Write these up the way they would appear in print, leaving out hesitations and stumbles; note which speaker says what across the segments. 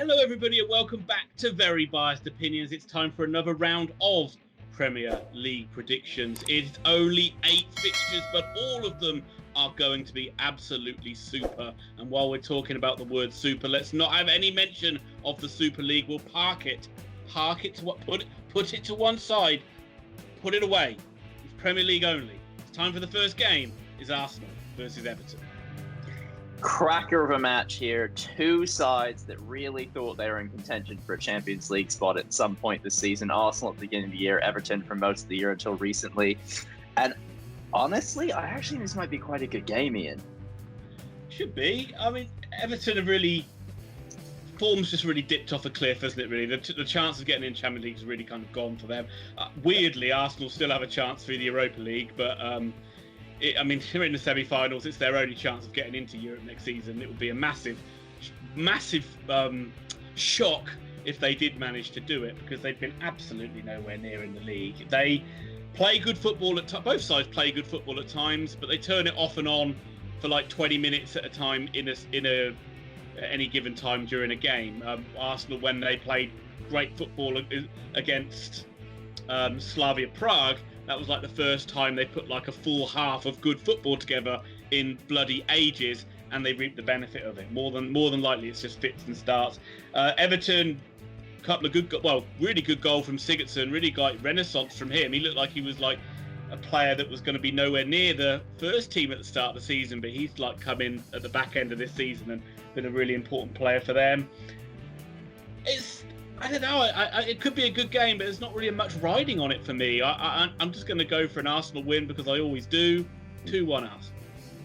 Speaker 1: Hello everybody and welcome back to Very Biased Opinions. It's time for another round of Premier League predictions. It's only 8 fixtures, but all of them are going to be absolutely super. And while we're talking about the word super, let's not have any mention of the Super League. We'll park it to what? Put it to one side. Put it away. It's Premier League only. It's time for the first game. Is Arsenal versus Everton.
Speaker 2: Cracker of a match here. Two sides that really thought they were in contention for a Champions League spot at some point this season. Arsenal at the beginning of the year, Everton for most of the year until recently. And honestly, I actually think this might be quite a good game, Ian.
Speaker 1: Should be. I mean, Everton have really... Form's just really dipped off a cliff, hasn't it, really? The chance of getting in Champions League has really kind of gone for them. Weirdly, Arsenal still have a chance through the Europa League, but... they're in the semi-finals. It's their only chance of getting into Europe next season. It would be a massive shock if they did manage to do it, because they've been absolutely nowhere near in the league. They play good football both sides play good football at times, but they turn it off and on for like 20 minutes at a time in any given time during a game. Arsenal, when they played great football against Slavia Prague, that was like the first time they put like a full half of good football together in bloody ages, and they reaped the benefit of it. More than likely, it's just fits and starts. Everton, couple of really good goal from Sigurdsson. Really got renaissance from him. He looked like he was like a player that was going to be nowhere near the first team at the start of the season, but he's like come in at the back end of this season and been a really important player for them. I don't know. It could be a good game, but there's not really much riding on it for me. I'm just going to go for an Arsenal win because I always do. 2-1 Arsenal.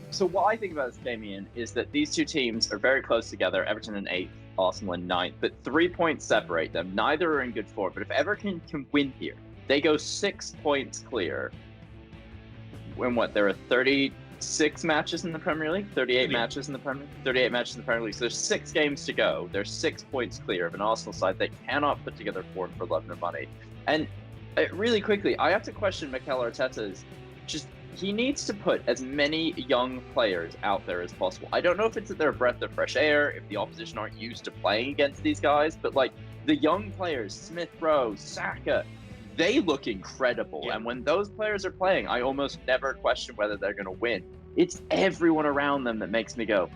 Speaker 2: So what I think about this game, Ian, is that these two teams are very close together. Everton in 8th, Arsenal in 9th, but 3 points separate them. Neither are in good form. But if Everton can win here, they go 6 points clear. When there are 36 matches in the Premier League, 38 matches in the Premier League. So there's 6 games to go. They're 6 points clear of an Arsenal side that cannot put together form for love nor money. And really quickly, I have to question Mikel Arteta's he needs to put as many young players out there as possible. I don't know if it's that they're a breath of fresh air, if the opposition aren't used to playing against these guys, but like the young players, Smith Rowe, Saka, they look incredible. Yeah. And when those players are playing, I almost never question whether they're going to win. It's everyone around them that makes me go,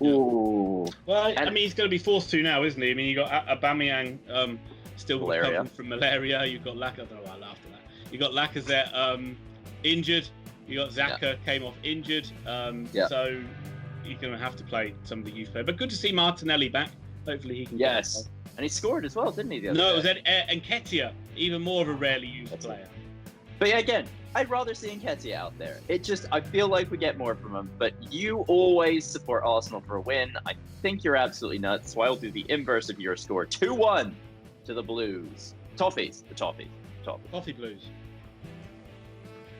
Speaker 2: ooh.
Speaker 1: Well, he's going to be forced to now, isn't he? I mean, you got Aubameyang still recovering from malaria. You've got Lacazette. I don't know why I laughed at that. You got Lacazette injured. You got Xhaka came off injured. So you're going to have to play some of the youth players. But good to see Martinelli back. Hopefully he can.
Speaker 2: Yes. And he scored as well, didn't he?
Speaker 1: It was Nketiah, even more of a rarely used player.
Speaker 2: But yeah, again, I'd rather see Nketiah out there. I feel like we get more from him. But you always support Arsenal for a win. I think you're absolutely nuts. So I'll do the inverse of your score. 2-1 to the Blues. Toffees. Toffee
Speaker 1: Blues.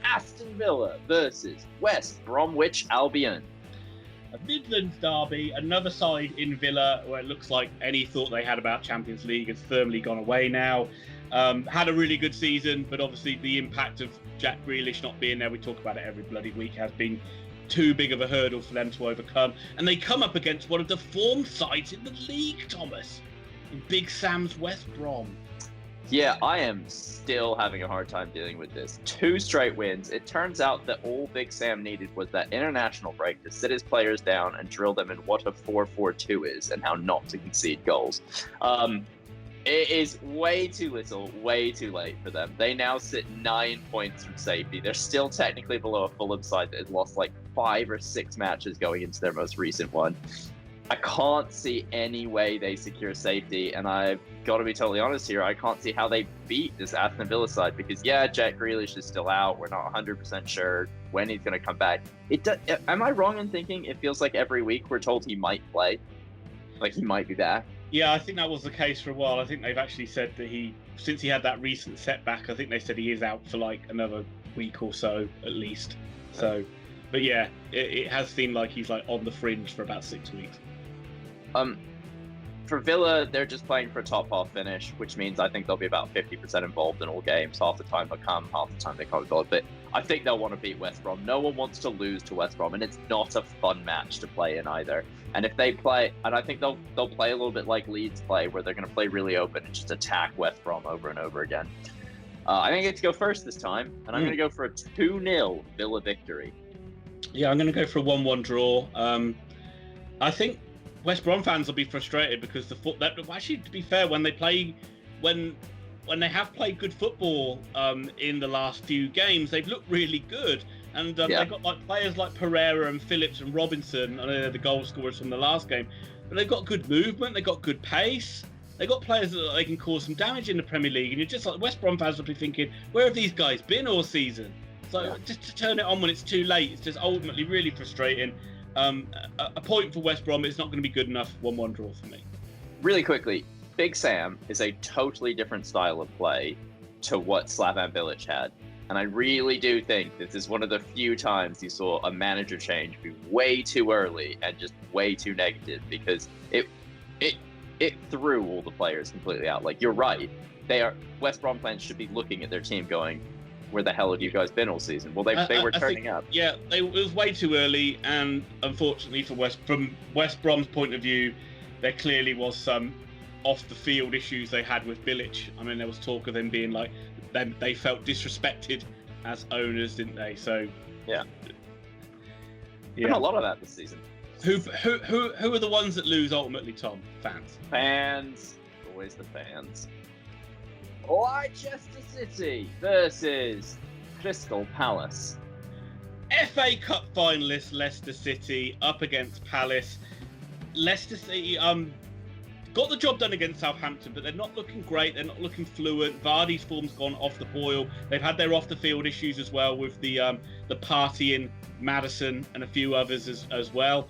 Speaker 2: Aston Villa versus West Bromwich Albion.
Speaker 1: A Midlands derby, another side in Villa where it looks like any thought they had about Champions League has firmly gone away now. Had a really good season, but obviously the impact of Jack Grealish not being there, we talk about it every bloody week, has been too big of a hurdle for them to overcome. And they come up against one of the form sides in the league, Thomas, in Big Sam's West Brom.
Speaker 2: Yeah, I am still having a hard time dealing with this. 2 straight wins. It turns out that all Big Sam needed was that international break to sit his players down and drill them in what a 4-4-2 is and how not to concede goals. It is way too little, way too late for them. They now sit 9 points from safety. They're still technically below a Fulham side that has lost like 5 or 6 matches going into their most recent one. I can't see any way they secure safety, and I've got to be totally honest here, I can't see how they beat this Aston Villa side, because Jack Grealish is still out. We're not 100% sure when he's going to come back. Am I wrong in thinking it feels like every week we're told he might play? Like he might be back?
Speaker 1: Yeah, I think that was the case for a while. I think they've actually said that since he had that recent setback, I think they said he is out for like another week or so at least. So, but yeah, it has seemed like he's like on the fringe for about 6 weeks.
Speaker 2: For Villa, they're just playing for a top half finish, which means I think they'll be about 50% involved in all games. Half the time they'll come, half the time they can't be involved. But I think they'll want to beat West Brom. No one wants to lose to West Brom, and it's not a fun match to play in either. And if they play, and I think they'll play a little bit like Leeds play, where they're going to play really open and just attack West Brom over and over again. I think I get to go first this time, and I'm going to go for a 2-0 Villa victory.
Speaker 1: Yeah, I'm going to go for a 1-1 draw. I think West Brom fans will be frustrated because actually, to be fair, when they have played good football in the last few games, they've looked really good. And they've got like players like Pereira and Phillips and Robinson. I know they're the goal scorers from the last game, but they've got good movement, they've got good pace, they've got players that they can cause some damage in the Premier League. And you're just like, West Brom fans will be thinking, where have these guys been all season? So just to turn it on when it's too late, it's just ultimately really frustrating. A point for West Brom, it's not going to be good enough. 1-1 draw for me. Really
Speaker 2: quickly, Big Sam is a totally different style of play to what Slavan Bilic had. And I really do think this is one of the few times you saw a manager change be way too early and just way too negative, because it threw all the players completely out. Like, you're right. West Brom fans should be looking at their team going, where the hell have you guys been all season? Well, they were turning up.
Speaker 1: Yeah, it was way too early, and unfortunately from West Brom's point of view, there clearly was some off-the-field issues they had with Bilic. I mean, there was talk of them being like, they felt disrespected as owners, didn't they? So
Speaker 2: yeah. Been a lot of that this season.
Speaker 1: Who are the ones that lose ultimately, Tom?
Speaker 2: Fans. Always the fans. Leicester City versus Crystal Palace.
Speaker 1: FA Cup finalists Leicester City up against Palace. Leicester City got the job done against Southampton, but they're not looking great. They're not looking fluent. Vardy's form's gone off the boil. They've had their off-the-field issues as well with the party in Madison and a few others as well.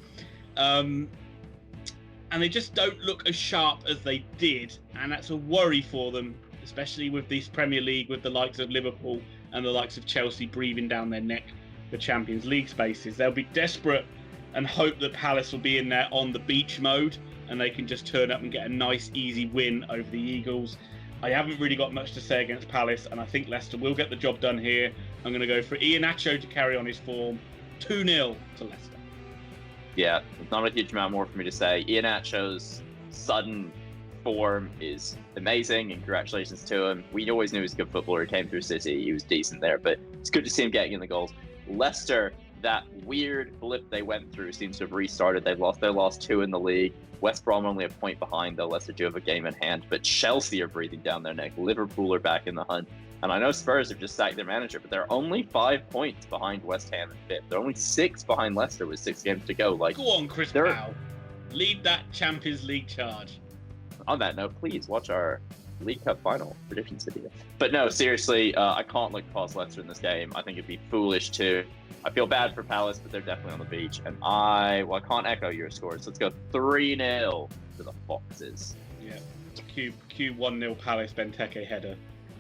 Speaker 1: And they just don't look as sharp as they did, and that's a worry for them, especially with this Premier League, with the likes of Liverpool and the likes of Chelsea breathing down their neck for Champions League spaces. They'll be desperate and hope that Palace will be in there on the beach mode and they can just turn up and get a nice, easy win over the Eagles. I haven't really got much to say against Palace, and I think Leicester will get the job done here. I'm going to go for Iheanacho to carry on his form. 2-0 to Leicester.
Speaker 2: Yeah, there's not a huge amount more for me to say. Iheanacho's sudden form is amazing, and congratulations to him. We always knew he was a good footballer. He came through City. He was decent there, but it's good to see him getting in the goals. Leicester, that weird blip they went through seems to have restarted. They lost their last 2 in the league. West Brom only a point behind, though. Leicester do have a game in hand, but Chelsea are breathing down their neck. Liverpool are back in the hunt. And I know Spurs have just sacked their manager, but they're only 5 points behind West Ham and 5th. They're only 6 behind Leicester with 6 games to go. Like,
Speaker 1: go on, Chris Powell. Lead that Champions League charge.
Speaker 2: On that note, please watch our League Cup final predictions video. But no, seriously, I can't look past Leicester in this game. I think it'd be foolish to. I feel bad for Palace, but they're definitely on the beach. And I can't echo your scores. Let's go 3-0 to the Foxes.
Speaker 1: Yeah, Q 1-0 Palace, Benteke header.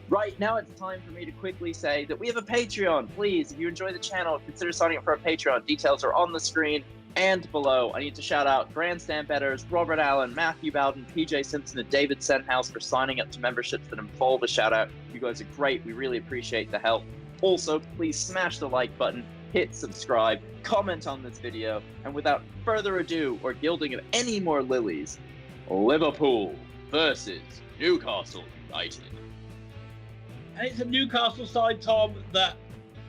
Speaker 2: Right, now it's time for me to quickly say that we have a Patreon. Please, if you enjoy the channel, consider signing up for our Patreon. Details are on the screen and below. I need to shout out Grandstand Betters, Robert Allen, Matthew Bowden, PJ Simpson, and David Senhouse for signing up to memberships that involve a shout out. You guys are great. We really appreciate the help. Also, please smash the like button, hit subscribe, comment on this video, and without further ado or gilding of any more lilies, Liverpool versus Newcastle United.
Speaker 1: And it's a Newcastle side, Tom, that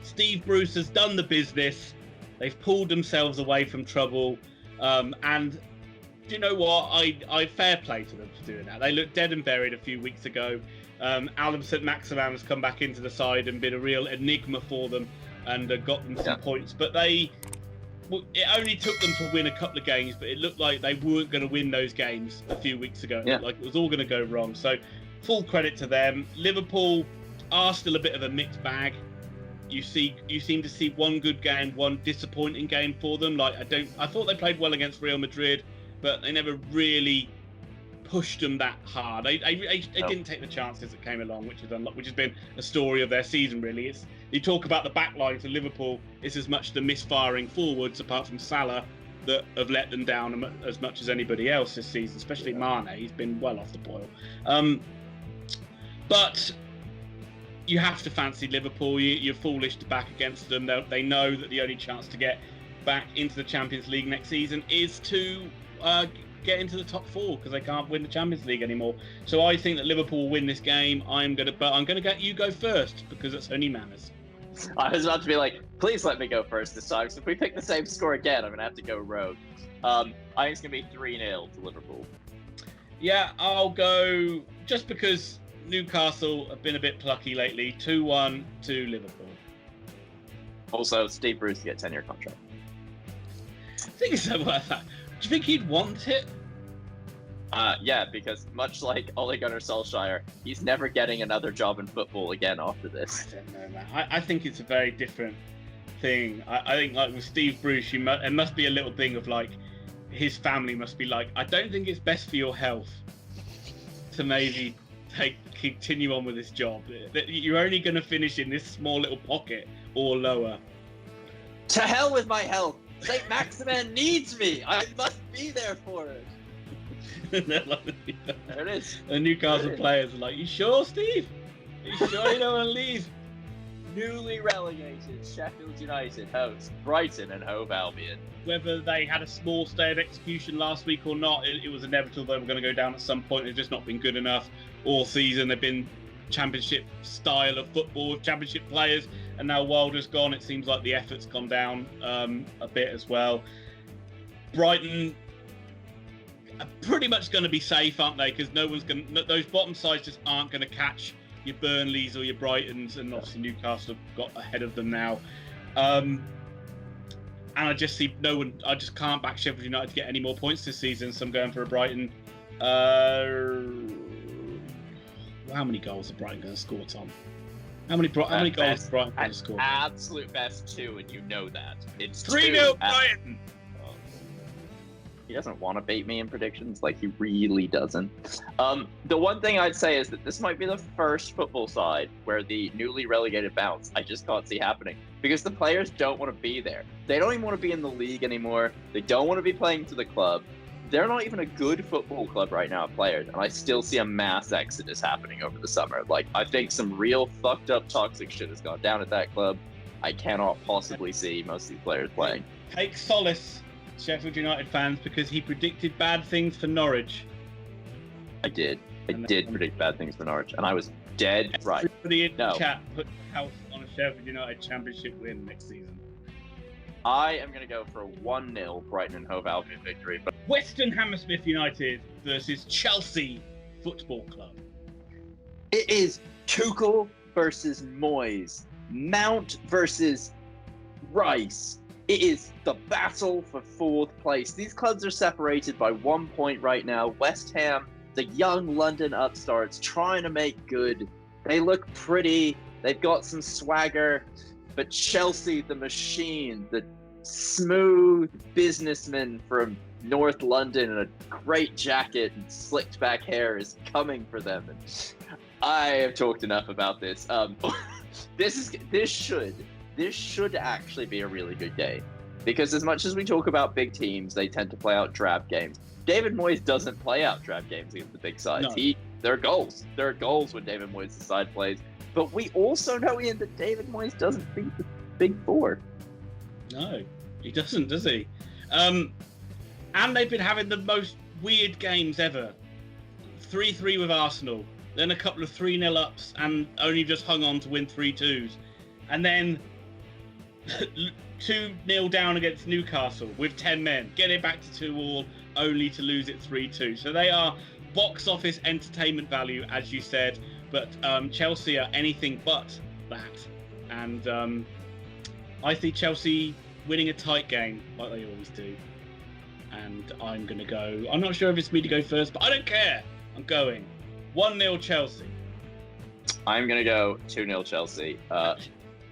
Speaker 1: Steve Bruce has done the business. They've pulled themselves away from trouble. And do you know what? I fair play to them for doing that. They looked dead and buried a few weeks ago. Alan St. Maximin has come back into the side and been a real enigma for them and got them some points. But it only took them to win a couple of games, but it looked like they weren't going to win those games a few weeks ago. Yeah. Like it was all going to go wrong. So full credit to them. Liverpool are still a bit of a mixed bag. You seem to see one good game, one disappointing game for them. Like I thought they played well against Real Madrid, but they never really pushed them that hard. They didn't take the chances that came along, which has been a story of their season really. It's you talk about the back line for Liverpool, it's as much the misfiring forwards apart from Salah that have let them down as much as anybody else this season, especially Mane. He's been well off the boil. But you have to fancy Liverpool. You're foolish to back against them. They know that the only chance to get back into the Champions League next season is to get into the top 4 because they can't win the Champions League anymore. So I think that Liverpool will win this game. I'm going to get you go first because it's only manners.
Speaker 2: I was about to be like, please let me go first this time. So if we pick the same score again, I'm going to have to go rogue. I think it's going to be 3-0 to Liverpool.
Speaker 1: Yeah, I'll go just because Newcastle have been a bit plucky lately. 2-1 to Liverpool.
Speaker 2: Also, Steve Bruce to get a 10-year contract.
Speaker 1: I think it's worth that. Do you think he'd want it?
Speaker 2: Yeah, because much like Ole Gunnar Solskjaer, he's never getting another job in football again after this.
Speaker 1: I don't know, man. I think it's a very different thing. I think, like with Steve Bruce, it must be a little thing of like, his family must be like, I don't think it's best for your health to maybe continue on with this job. You're only going to finish in this small little pocket or lower.
Speaker 2: To hell with my health. St. Maximin needs me. I must be there for it. There it is.
Speaker 1: The Newcastle players are like, you sure, Steve? You sure you don't want to leave?
Speaker 2: Newly relegated Sheffield United host Brighton and Hove Albion.
Speaker 1: Whether they had a small stay of execution last week or not, it was inevitable they were going to go down at some point. They've just not been good enough all season. They've been championship style of football with championship players, and now Wilder's gone. It seems like the effort's gone down a bit as well. Brighton are pretty much going to be safe, aren't they? Because no one's going. Those bottom sides just aren't going to catch your Burnleys or your Brightons, and obviously Newcastle have got ahead of them now. And I just see no one. I just can't back Sheffield United to get any more points this season, so I'm going for a Brighton. How many goals are Brighton going to score, Tom? How many goals are Brighton going to score?
Speaker 2: Absolute best 2, and you know that. It's
Speaker 1: 3-0 Brighton!
Speaker 2: He doesn't want to beat me in predictions, like he really doesn't. The one thing I'd say is that this might be the first football side where the newly relegated bounce I just can't see happening because the players don't want to be there. They don't even want to be in the league anymore. They don't want to be playing for the club. They're not even a good football club right now, players, and I still see a mass exodus happening over the summer. Like, I think some real fucked up toxic shit has gone down at that club. I cannot possibly see most of these players playing.
Speaker 1: Take solace, Sheffield United fans, because he predicted bad things for Norwich.
Speaker 2: I did predict bad things for Norwich, and I was dead right.
Speaker 1: Everybody in the chat put house on a Sheffield United championship win next season.
Speaker 2: I am going to go for a 1-0 Brighton and Hove Albion victory. But
Speaker 1: Western Hammersmith United versus Chelsea Football Club.
Speaker 2: It is Tuchel versus Moyes. Mount versus Rice. It is the battle for 4th place. These clubs are separated by 1 point right now. West Ham, the young London upstarts, trying to make good. They look pretty. They've got some swagger. But Chelsea, the machine, the smooth businessman from North London in a great jacket and slicked back hair is coming for them. And I have talked enough about this. This should actually be a really good game, because as much as we talk about big teams, they tend to play out drab games. David Moyes doesn't play out drab games against the big sides.
Speaker 1: No.
Speaker 2: There are goals. There are goals when David Moyes' side plays. But we also know, Ian, that David Moyes doesn't beat the Big Four.
Speaker 1: No, he doesn't, does he? And they've been having the most weird games ever. 3-3 with Arsenal, then a couple of 3-0 ups, and only just hung on to win 3-2s. And then 2-0 down against Newcastle with 10 men, get it back to 2-2, only to lose it 3-2. So they are box office entertainment value, as you said. But Chelsea are anything but that. And I see Chelsea winning a tight game, like they always do. And I'm going to go... I'm not sure if it's me to go first, but I don't care. I'm going 1-0 Chelsea.
Speaker 2: I'm going to go 2-0 Chelsea.
Speaker 1: Do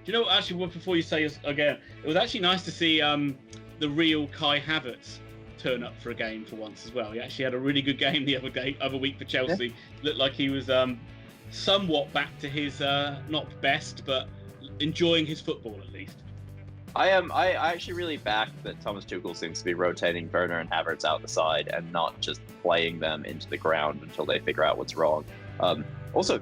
Speaker 1: you know what, actually, before you say this again, it was actually nice to see the real Kai Havertz turn up for a game for once as well. He actually had a really good game the other week for Chelsea. Yeah. Looked like he was... somewhat back to his not best, but enjoying his football at least.
Speaker 2: I actually really back that Thomas Tuchel seems to be rotating Werner and Havertz out the side and not just playing them into the ground until they figure out what's wrong. Also,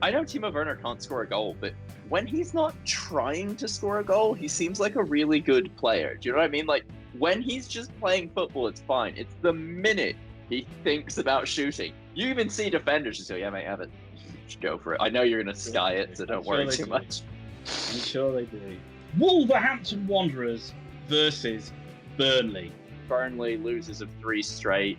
Speaker 2: I know Timo Werner can't score a goal, but when he's not trying to score a goal, he seems like a really good player. Do you know what I mean? Like, when he's just playing football, it's fine. It's the minute he thinks about shooting. You even see defenders just go, yeah, mate, have it. Just go for it. I know you're going to sky it, so don't worry too much.
Speaker 1: I'm sure they do. Wolverhampton Wanderers versus Burnley.
Speaker 2: Burnley loses of 3 straight.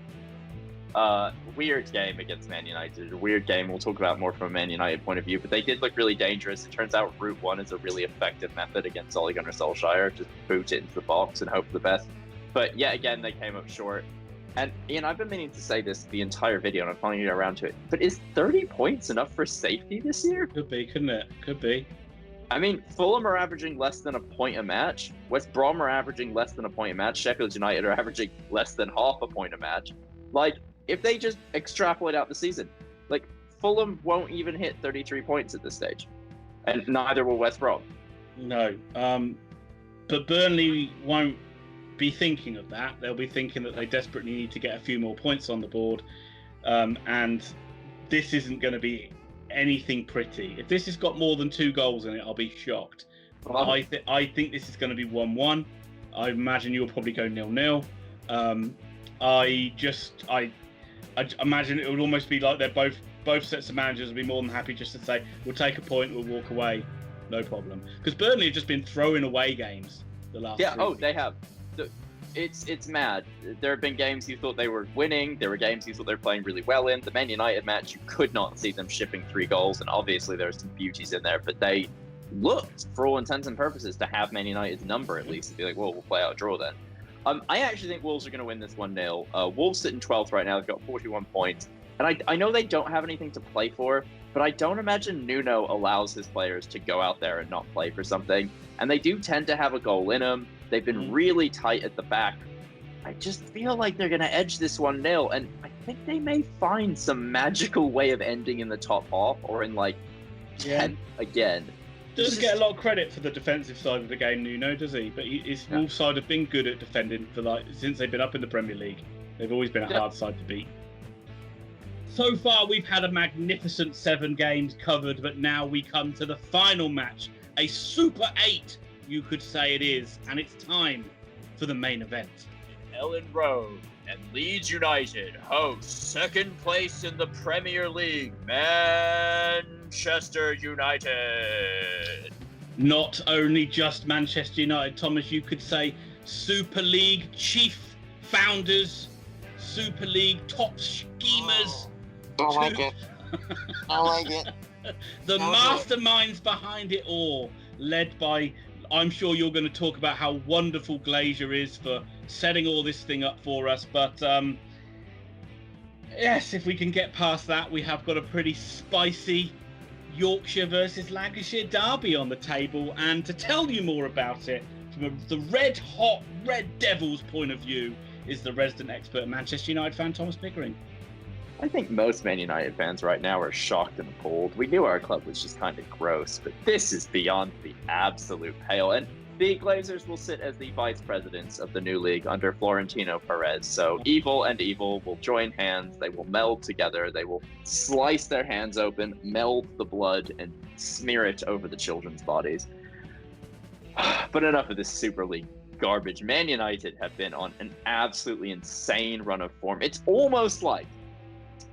Speaker 2: Weird game against Man United. A weird game we'll talk about more from a Man United point of view, but they did look really dangerous. It turns out Route 1 is a really effective method against Ole Gunnar Solskjaer. Just boot it into the box and hope for the best. But yet again, they came up short. And Ian, I've been meaning to say this the entire video, and I'm finally getting around to it. But is 30 points enough for safety this year?
Speaker 1: Could be, couldn't it? Could be.
Speaker 2: I mean, Fulham are averaging less than a point a match. West Brom are averaging less than a point a match. Sheffield United are averaging less than half a point a match. Like, if they just extrapolate out the season, like, Fulham won't even hit 33 points at this stage. And neither will West Brom.
Speaker 1: No. But Burnley won't be thinking of that. They'll be thinking that they desperately need to get a few more points on the board. And this isn't going to be anything pretty. If this has got more than 2 goals in it, I'll be shocked. I think this is going to be 1-1. I imagine you'll probably go 0-0. I imagine it would almost be like they're both sets of managers would be more than happy just to say, we'll take a point, we'll walk away, no problem. Because Burnley have just been throwing away games the last 3 weeks.
Speaker 2: They have. It's mad. There have been games you thought they were winning. There were games you thought they were playing really well in. The Man United match, you could not see them shipping 3 goals, and obviously there are some beauties in there, but they looked, for all intents and purposes, to have Man United's number at least, to be like, well, we'll play out a draw then. I actually think Wolves are going to win this 1-0. Wolves sit in 12th right now. They've got 41 points. And I know they don't have anything to play for, but I don't imagine Nuno allows his players to go out there and not play for something. And they do tend to have a goal in them. They've been really tight at the back. I just feel like they're going to edge this 1-0. And I think they may find some magical way of ending in the top half or in, like, 10th again.
Speaker 1: Doesn't get a lot of credit for the defensive side of the game, Nuno, does he? But his Wolves side have been good at defending since they've been up in the Premier League. They've always been a hard side to beat. So far, we've had a magnificent 7 games covered, but now we come to the final match. A Super 8, you could say it is, and it's time for the main event.
Speaker 2: Ellen Road and Leeds United host 2nd place in the Premier League, Manchester United.
Speaker 1: Not only just Manchester United, Thomas, you could say Super League chief founders, Super League top schemers.
Speaker 3: I like it. I like it.
Speaker 1: The masterminds behind it all, led by, I'm sure you're going to talk about how wonderful Glazier is for setting all this thing up for us. But yes, if we can get past that, we have got a pretty spicy Yorkshire versus Lancashire derby on the table. And to tell you more about it, from the red-hot Red Devils point of view, is the resident expert Manchester United fan, Thomas Pickering.
Speaker 2: I think most Man United fans right now are shocked and appalled. We knew our club was just kind of gross, but this is beyond the absolute pale. And the Glazers will sit as the vice presidents of the new league under Florentino Perez. So evil and evil will join hands. They will meld together. They will slice their hands open, meld the blood, and smear it over the children's bodies. But enough of this Super League garbage. Man United have been on an absolutely insane run of form. It's almost like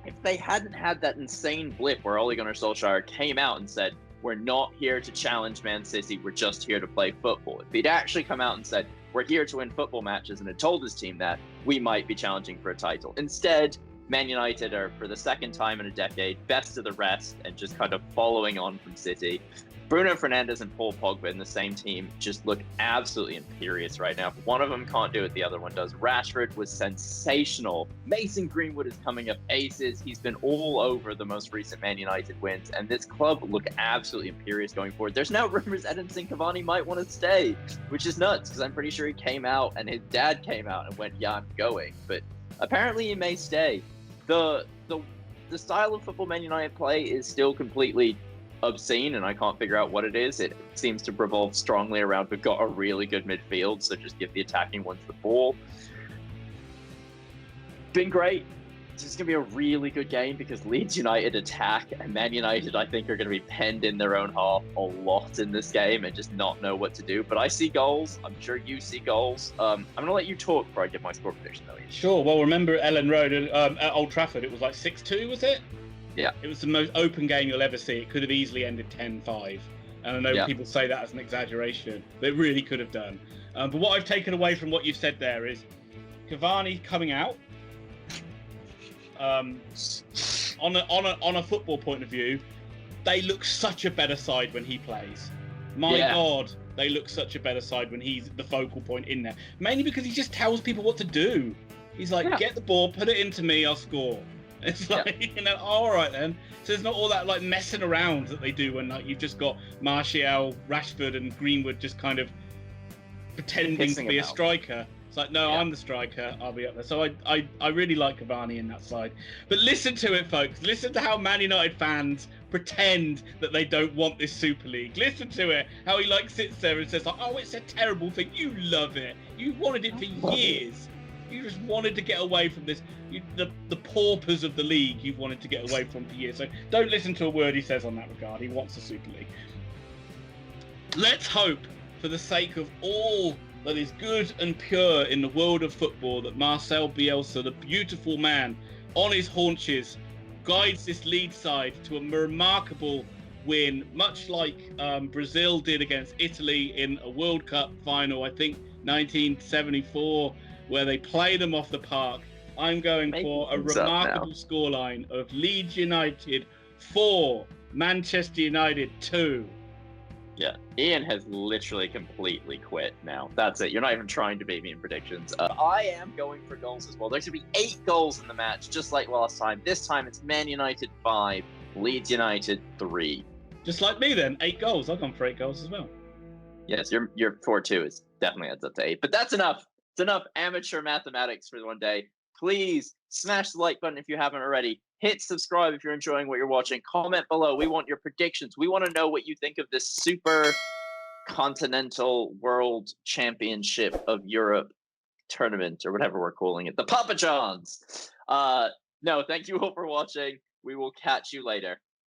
Speaker 2: if they hadn't had that insane blip where Ole Gunnar Solskjaer came out and said, we're not here to challenge Man City, we're just here to play football. If he'd actually come out and said, we're here to win football matches, and had told his team that, we might be challenging for a title. Instead, Man United are, for the 2nd time in a decade, best of the rest and just kind of following on from City. Bruno Fernandes and Paul Pogba in the same team just look absolutely imperious right now. If one of them can't do it, the other one does. Rashford was sensational. Mason Greenwood is coming up aces. He's been all over the most recent Man United wins, and this club look absolutely imperious going forward. There's now rumors Edinson Cavani might want to stay, which is nuts because I'm pretty sure he came out and his dad came out and went, yeah, I'm going. But apparently he may stay. The style of football Man United play is still completely obscene, and I can't figure out what it is. It seems to revolve strongly around we've got a really good midfield, so just give the attacking ones the ball. Been great. It's going to be a really good game because Leeds United attack and Man United, I think, are going to be penned in their own half a lot in this game and just not know what to do. But I see goals. I'm sure you see goals. I'm going to let you talk before I give my score prediction, though.
Speaker 1: Sure. Well, remember at Ellen Road at Old Trafford, it was like 6-2, was it?
Speaker 2: Yeah.
Speaker 1: It was the most open game you'll ever see. It could have easily ended 10-5. And I know people say that as an exaggeration, but it really could have done. But what I've taken away from what you've said there is Cavani coming out. On a football point of view, they look such a better side when he plays. My God, they look such a better side when he's the focal point in there. Mainly because he just tells people what to do. He's like, get the ball, put it into me, I'll score. It's like, all right then. So there's not all that like messing around that they do when like you've just got Martial, Rashford, and Greenwood just kind of pretending to be a striker. It's like, no, I'm the striker. I'll be up there. So I really like Cavani in that side. But listen to it, folks. Listen to how Man United fans pretend that they don't want this Super League. Listen to it. How he like sits there and says, like, oh, it's a terrible thing. You love it. You wanted it for years. You just wanted to get away from this. The paupers of the league you've wanted to get away from for years. So don't listen to a word he says on that regard. He wants a Super League. Let's hope, for the sake of all that is good and pure in the world of football, that Marcel Bielsa, the beautiful man, on his haunches, guides this Leeds side to a remarkable win, much like Brazil did against Italy in a World Cup final, I think 1974, where they played them off the park. I'm going for a remarkable scoreline of Leeds United 4, Manchester United 2.
Speaker 2: Yeah, Ian has literally completely quit now. That's it. You're not even trying to beat me in predictions. I am going for goals as well. There's going to be 8 goals in the match, just like last time. This time it's Man United 5, Leeds United 3.
Speaker 1: Just like me then, 8 goals. I've gone for 8 goals as well.
Speaker 2: Yes, your 4-2 is definitely adds up to 8. But that's enough. It's enough amateur mathematics for one day. Please smash the like button if you haven't already. Hit subscribe if you're enjoying what you're watching. Comment below. We want your predictions. We want to know what you think of this Super Continental World Championship of Europe tournament, or whatever we're calling it. The Papa Johns. No, thank you all for watching. We will catch you later.